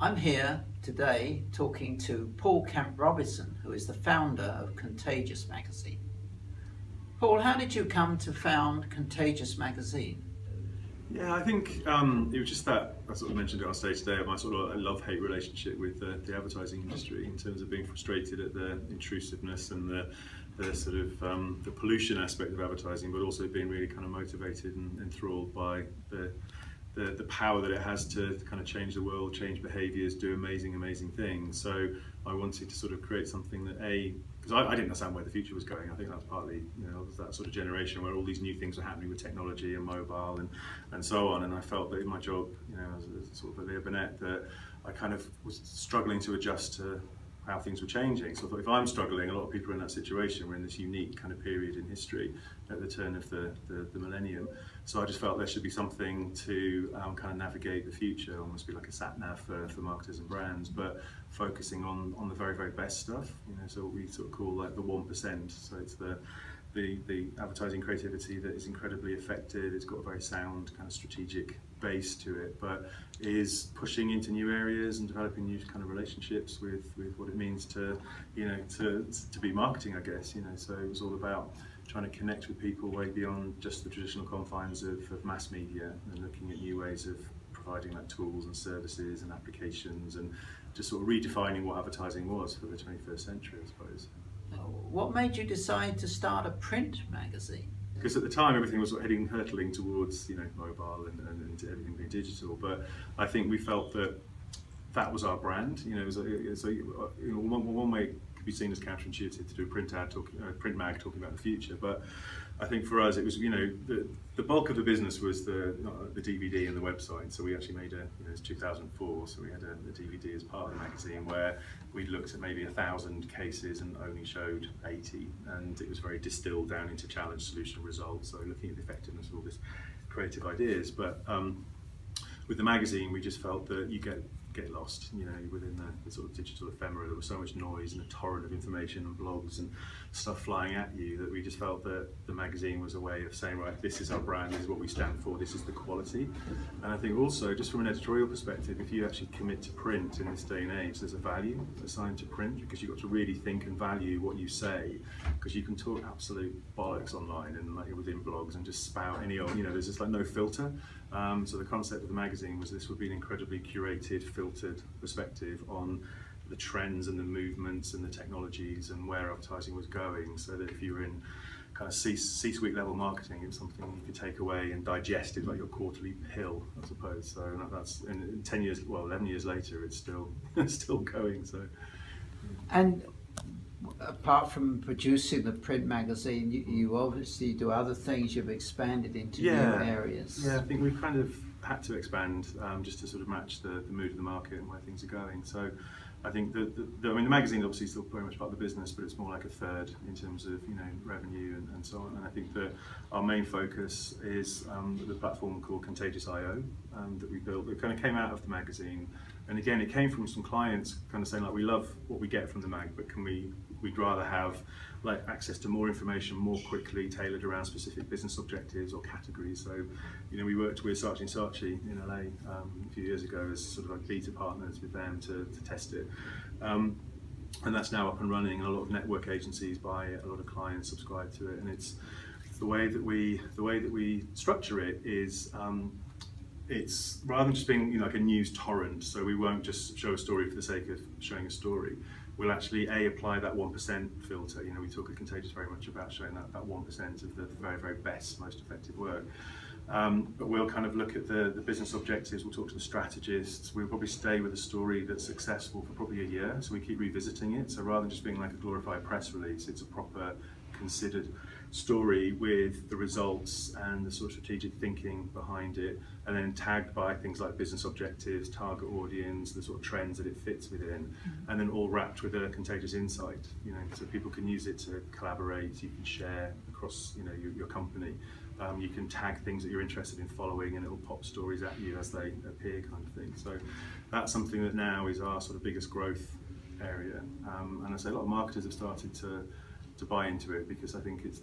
I'm here today talking to Paul Kemp-Robertson, who is the founder of Contagious magazine. Paul, how did you come to found Contagious magazine? Yeah, I think it was just that, I sort of mentioned it on stage today, my sort of love-hate relationship with the advertising industry in terms of being frustrated at the intrusiveness and the sort of the pollution aspect of advertising, but also being really kind of motivated and enthralled by the power that it has to kind of change the world, change behaviours, do amazing things. So I wanted to sort of create something that because I didn't understand where the future was going. I think that's partly, that sort of generation where all these new things were happening with technology and mobile and so on. And I felt that in my job, as sort of a Bonnet, that I kind of was struggling to adjust to how things were changing. So I thought, if I'm struggling, a lot of people are in that situation. We're in this unique kind of period in history at the turn of the millennium. So I just felt there should be something to kind of navigate the future, almost be like a sat-nav for marketers and brands, but focusing on the very best stuff. So what we sort of call like the 1%. So it's the advertising creativity that is incredibly effective. It's got a very sound kind of strategic base to it, but is pushing into new areas and developing new kind of relationships with what it means to be marketing, I guess. So it was all about trying to connect with people way beyond just the traditional confines of mass media, and looking at new ways of providing like tools and services and applications, and just sort of redefining what advertising was for the 21st century, I suppose. What made you decide to start a print magazine? Because at the time everything was sort of hurtling towards mobile and everything being digital, but I think we felt that was our brand. One way it could be seen as counterintuitive to do a print mag talking about the future, but I think for us it was the bulk of the business was the DVD and the website. So we actually made it's 2004, so we had a DVD as part of the magazine where we looked at maybe 1,000 cases and only showed 80, and it was very distilled down into challenge, solution, results. So looking at the effectiveness of all this creative ideas, but with the magazine we just felt that you get lost, within the sort of digital ephemera. There was so much noise and a torrent of information and blogs and stuff flying at you, that we just felt that the magazine was a way of saying, right, this is our brand, this is what we stand for, this is the quality. And I think also, just from an editorial perspective, if you actually commit to print in this day and age, there's a value assigned to print, because you've got to really think and value what you say, because you can talk absolute bollocks online and like within blogs and just spout any old, there's just like no filter. So the concept of the magazine was this would be an incredibly curated, filtered perspective on the trends and the movements and the technologies and where advertising was going, so that if you were in kind of C-suite level marketing, it's something you could take away and digest it like your quarterly pill, I suppose. So that's in 10 years, well, 11 years later, it's still still going. So. And apart from producing the print magazine, you obviously do other things. You've expanded into new areas. Yeah, I think we've kind of had to expand just to sort of match the mood of the market and where things are going. So I think the magazine obviously is still very much part of the business, but it's more like a third in terms of revenue and so on. And I think that our main focus is the platform called Contagious IO that we built. It kind of came out of the magazine, and again it came from some clients kind of saying like, we love what we get from the mag, but we'd rather have like access to more information more quickly, tailored around specific business objectives or categories. So we worked with Saatchi & Saatchi in LA a few years ago as sort of like beta partners with them to test it, and that's now up and running, and a lot of network agencies buy it, a lot of clients subscribe to it, and it's the way that we structure it is it's rather than just being like a news torrent. So we won't just show a story for the sake of showing a story. We'll actually apply that 1% filter. We talk at Contagious very much about showing that 1% of the very best, most effective work. But we'll kind of look at the business objectives, we'll talk to the strategists, we'll probably stay with a story that's successful for probably a year, so we keep revisiting it. So rather than just being like a glorified press release, it's a proper considered story with the results and the sort of strategic thinking behind it, and then tagged by things like business objectives, target audience, the sort of trends that it fits within, and then all wrapped with a contagious insight, so people can use it to collaborate, you can share across your company. You can tag things that you're interested in following, and it will pop stories at you as they appear, kind of thing. So that's something that now is our sort of biggest growth area, and I say a lot of marketers have started to buy into it, because I think it's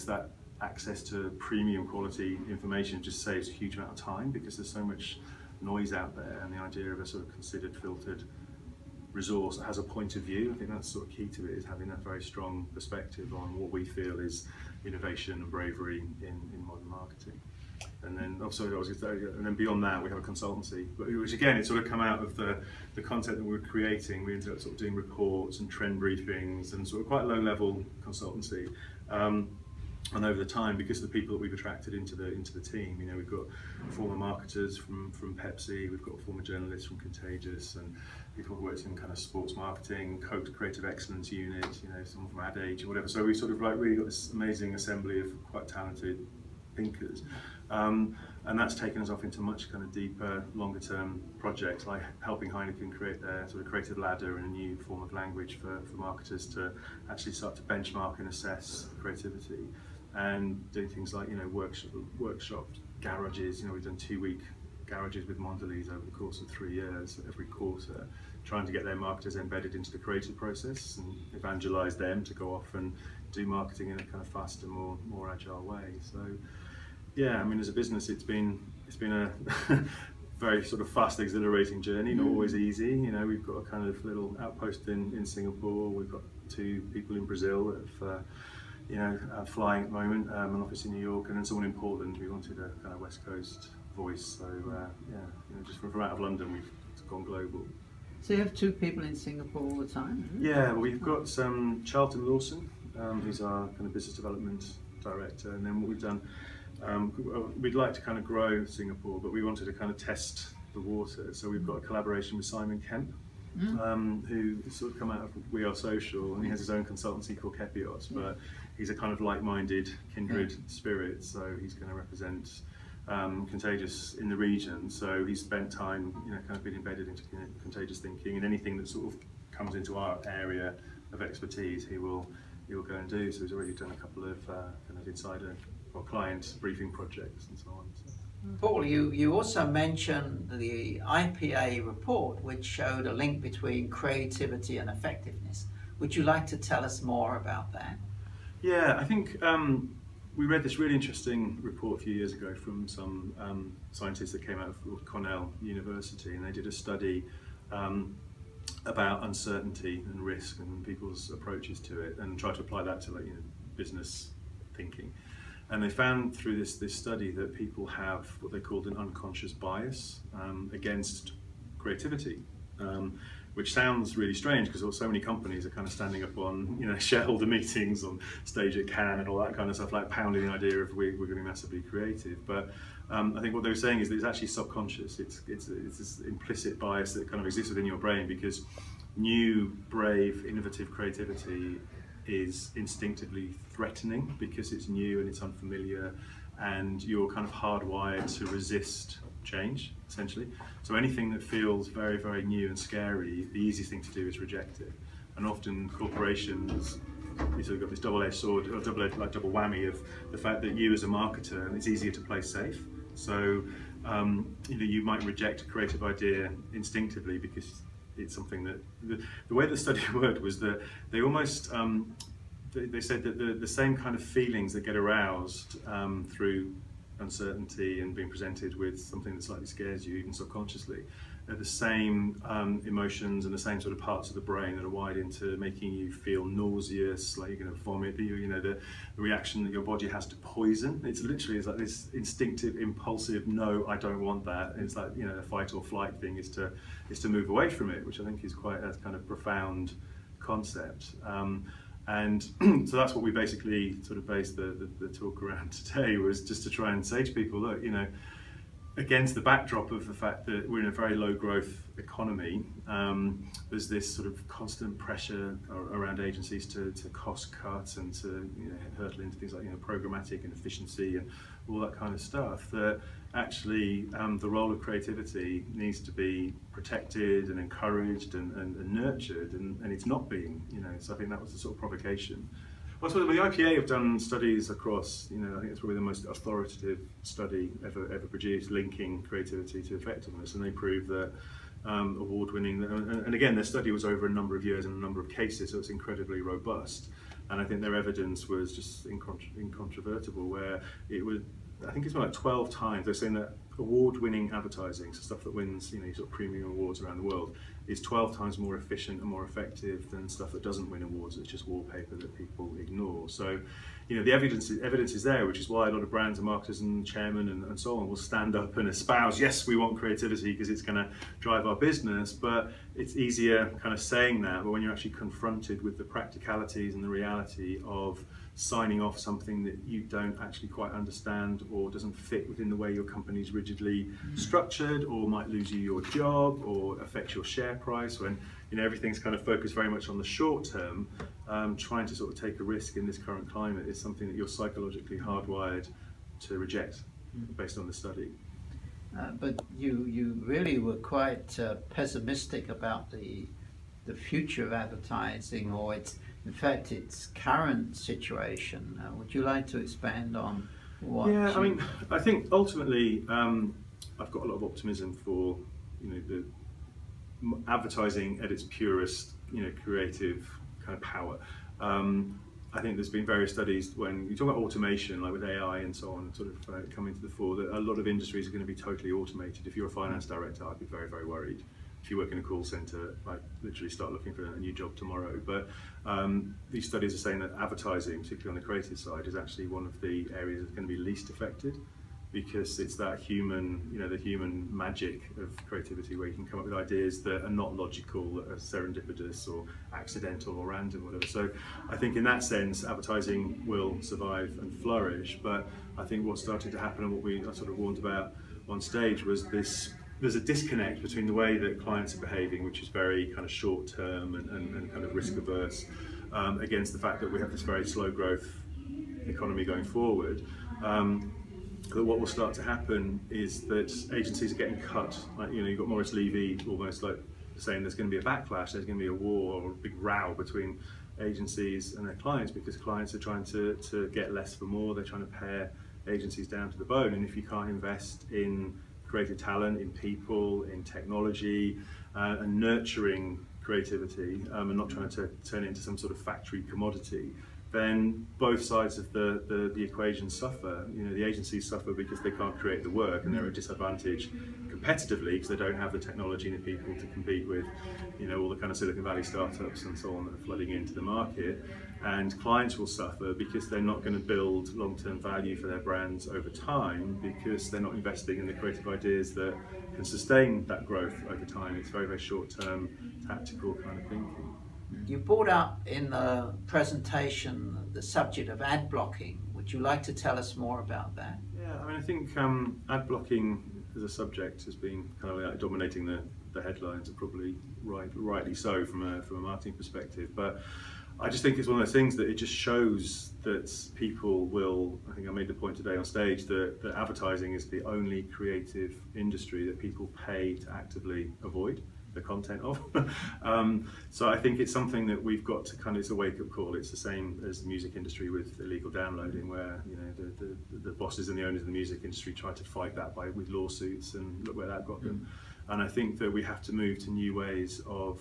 that access to premium quality information just saves a huge amount of time, because there's so much noise out there, and the idea of a sort of considered, filtered resource that has a point of view. I think that's sort of key to it, is having that very strong perspective on what we feel is innovation and bravery in modern marketing. And then also, and then beyond that, we have a consultancy, which again, it's sort of come out of the content that we were creating. We ended up sort of doing reports and trend briefings and sort of quite low-level consultancy. And over the time, because of the people that we've attracted into the team, you know, we've got former marketers from Pepsi, we've got former journalists from Contagious, and people who worked in kind of sports marketing, creative excellence unit, you know, someone from AdAsia, whatever. So we sort of like really got this amazing assembly of quite talented thinkers. And that's taken us off into much kind of deeper, longer term projects, like helping Heineken create their sort of creative ladder and a new form of language for marketers to actually start to benchmark and assess creativity, and doing things like, you know, workshop garages. You know, we've done 2-week garages with Mondelez over the course of 3 years, every quarter, trying to get their marketers embedded into the creative process and evangelize them to go off and do marketing in a kind of faster, more agile way. So yeah, I mean, as a business, it's been a very sort of fast, exhilarating journey, not always easy. You know, we've got a kind of little outpost in Singapore. We've got 2 people in Brazil that have flying at the moment, an office in New York, and then someone in Portland. We wanted a kind of West Coast voice, so yeah, you know, just from out of London, we've gone global. So you have 2 people in Singapore all the time? Yeah, well, we've got Charlton Lawson, who's our kind of business development director, and then what we've done. We'd like to kind of grow Singapore, but we wanted to kind of test the water. So we've got a collaboration with Simon Kemp, who sort of come out of We Are Social, and he has his own consultancy called Kepios, but he's a kind of like-minded, kindred spirit. So he's going to represent Contagious in the region. So he's spent time, you know, kind of been embedded into Contagious thinking, and anything that sort of comes into our area of expertise, he will go and do. So he's already done a couple of kind of insider or client briefing projects and so on. So. Paul, you also mentioned the IPA report, which showed a link between creativity and effectiveness. Would you like to tell us more about that? Yeah, I think we read this really interesting report a few years ago from some scientists that came out of Cornell University, and they did a study about uncertainty and risk and people's approaches to it, and tried to apply that to, like, you know, business thinking. And they found through this study that people have what they called an unconscious bias against creativity, which sounds really strange because so many companies are kind of standing up on, you know, shareholder meetings on stage at Cannes and all that kind of stuff, like pounding the idea of we're going to be massively creative. But I think what they were saying is that it's actually subconscious. It's this implicit bias that kind of exists within your brain, because new, brave, innovative creativity is instinctively threatening because it's new and it's unfamiliar, and you're kind of hardwired to resist change, essentially. So anything that feels very, very new and scary, the easiest thing to do is reject it. And often corporations, you sort of got this double-edged sword, or double whammy of the fact that you as a marketer, and it's easier to play safe. So you know, you might reject a creative idea instinctively because it's something that the way the study worked was that they almost they said that the same kind of feelings that get aroused through uncertainty and being presented with something that slightly scares you, even subconsciously, are the same emotions and the same sort of parts of the brain that are wired into making you feel nauseous, like you're going to vomit. You know, the reaction that your body has to poison. It's literally like this instinctive, impulsive, no, I don't want that. And it's like, you know, the fight or flight thing is to move away from it, which I think is quite a kind of profound concept. And so that's what we basically sort of based the talk around today, was just to try and say to people, look, you know, against the backdrop of the fact that we're in a very low growth economy, there's this sort of constant pressure around agencies to cost cut and to, you know, hurtle into things like, you know, programmatic and efficiency and all that kind of stuff, that actually the role of creativity needs to be protected and encouraged and nurtured, and it's not being, you know. So I think that was the sort of provocation. Well, so the IPA have done studies across, you know, I think it's probably the most authoritative study ever produced linking creativity to effectiveness, and they prove that award-winning, and again, their study was over a number of years and a number of cases, so it's incredibly robust. And I think their evidence was just incontrovertible, where it would, I think it's more like 12 times. They're saying that award-winning advertising, so stuff that wins, you know, sort of premium awards around the world, is 12 times more efficient and more effective than stuff that doesn't win awards. It's just wallpaper that people ignore. So, you know, the evidence is there, which is why a lot of brands and marketers and chairmen and so on will stand up and espouse, yes, we want creativity because it's going to drive our business. But it's easier kind of saying that, but when you're actually confronted with the practicalities and the reality of signing off something that you don't actually quite understand or doesn't fit within the way your company's rigidly structured, or might lose you your job or affect your share price, when, you know, everything's kind of focused very much on the short term, trying to sort of take a risk in this current climate is something that you're psychologically hardwired to reject based on the study. But you really were quite pessimistic about the future of advertising, or in fact its current situation. Would you like to expand on what? Yeah, I mean, I think ultimately I've got a lot of optimism for, you know, the advertising at its purest, you know, creative kind of power. I think there's been various studies when you talk about automation, like with AI and so on, sort of coming to the fore, that a lot of industries are going to be totally automated. If you're a finance director, I'd be very, very worried. If you work in a call centre, like literally start looking for a new job tomorrow. But these studies are saying that advertising, particularly on the creative side, is actually one of the areas that's going to be least affected, because it's that human, you know, the human magic of creativity, where you can come up with ideas that are not logical, that are serendipitous or accidental or random, or whatever. So I think in that sense, advertising will survive and flourish. But I think what started to happen, and what I sort of warned about on stage, was this: there's a disconnect between the way that clients are behaving, which is very kind of short term and kind of risk averse, against the fact that we have this very slow growth economy going forward. That what will start to happen is that agencies are getting cut. Like, you know, you've got Maurice Levy almost like saying there's going to be a backlash, there's going to be a war or a big row between agencies and their clients, because clients are trying to get less for more. They're trying to pare agencies down to the bone, and if you can't invest in creative talent, in people, in technology, and nurturing creativity, and not trying to turn it into some sort of factory commodity, then both sides of the equation suffer. You know, the agencies suffer because they can't create the work, and they're at a disadvantage competitively because they don't have the technology and the people to compete with, you know, all the kind of Silicon Valley startups and so on that are flooding into the market. And clients will suffer because they're not going to build long-term value for their brands over time, because they're not investing in the creative ideas that can sustain that growth over time. It's very, very short-term, tactical kind of thinking. You brought up in the presentation the subject of ad blocking. Would you like to tell us more about that? Yeah, I mean, I think ad blocking as a subject has been kind of like dominating the headlines, and probably rightly so from a marketing perspective. But I just think it's one of those things that it just shows that people will, I think I made the point today on stage, that advertising is the only creative industry that people pay to actively avoid the content of. So I think it's something that we've got to kind of, it's a wake-up call. It's the same as the music industry with illegal downloading, where, you know, the bosses and the owners of the music industry try to fight that with lawsuits, and look where that got them. And I think that we have to move to new ways of,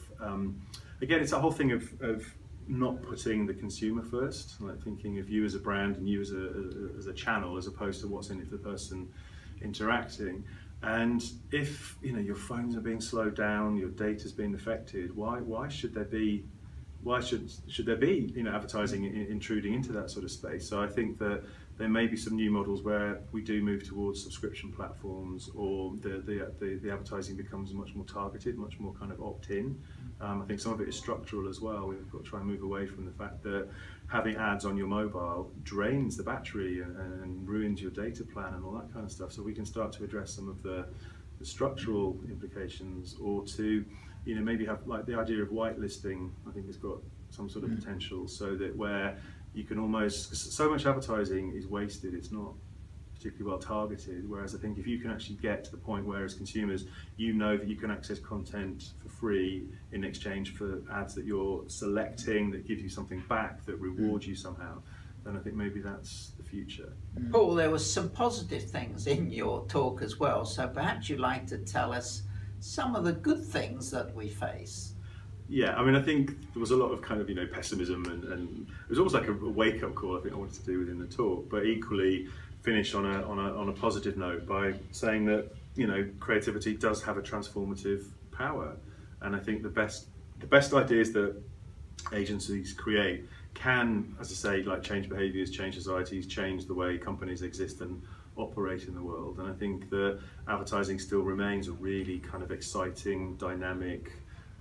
again, it's a whole thing of not putting the consumer first, like thinking of you as a brand and you as a channel, as opposed to what's in it for the person interacting. And if, you know, your phones are being slowed down, your data's being affected, why should there be, should there be, you know, advertising intruding into that sort of space? So I think that there may be some new models where we do move towards subscription platforms, or the advertising becomes much more targeted, much more kind of opt-in. I think some of it is structural as well. We've got to try and move away from the fact that having ads on your mobile drains the battery and ruins your data plan and all that kind of stuff. So we can start to address some of the structural implications, or to, you know, maybe have like the idea of whitelisting. I think has got some sort of potential, so that where you can almost, so much advertising is wasted, it's not particularly well targeted, whereas I think if you can actually get to the point where as consumers you know that you can access content for free in exchange for ads that you're selecting, that give you something back, that rewards you somehow, then I think maybe that's the future. Paul, there was some positive things in your talk as well, so perhaps you'd like to tell us some of the good things that we face. Yeah, I mean, I think there was a lot of kind of, you know, pessimism, and it was almost like a wake-up call I think I wanted to do within the talk, but equally finish on a positive note by saying that, you know, creativity does have a transformative power, and I think the best ideas that agencies create can, as I say, like change behaviours, change societies, change the way companies exist and operate in the world. And I think that advertising still remains a really kind of exciting, dynamic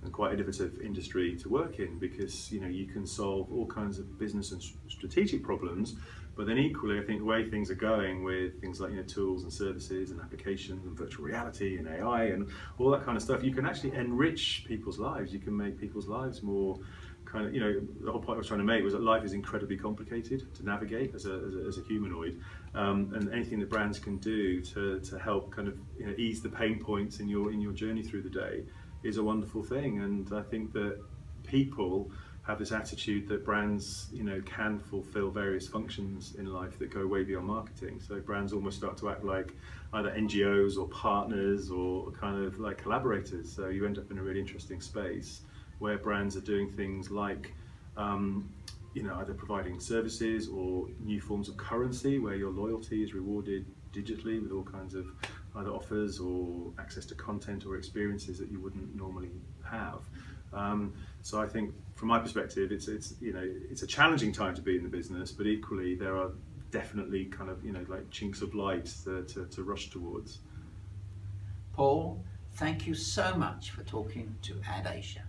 and quite innovative industry to work in, because, you know, you can solve all kinds of business and strategic problems, but then equally I think the way things are going with things like, you know, tools and services and applications and virtual reality and AI and all that kind of stuff, you can actually enrich people's lives. You can make people's lives more kind of, you know, the whole point I was trying to make was that life is incredibly complicated to navigate as a humanoid, and anything that brands can do to help kind of, you know, ease the pain points in your journey through the day is a wonderful thing. And I think that people have this attitude that brands, you know, can fulfill various functions in life that go way beyond marketing. So brands almost start to act like either NGOs or partners or kind of like collaborators. So you end up in a really interesting space where brands are doing things like, you know, either providing services or new forms of currency where your loyalty is rewarded digitally with all kinds of either offers or access to content or experiences that you wouldn't normally have. So I think, from my perspective, it's you know, it's a challenging time to be in the business, but equally there are definitely kind of, you know, like chinks of light to rush towards. Paul, thank you so much for talking to AdAsia.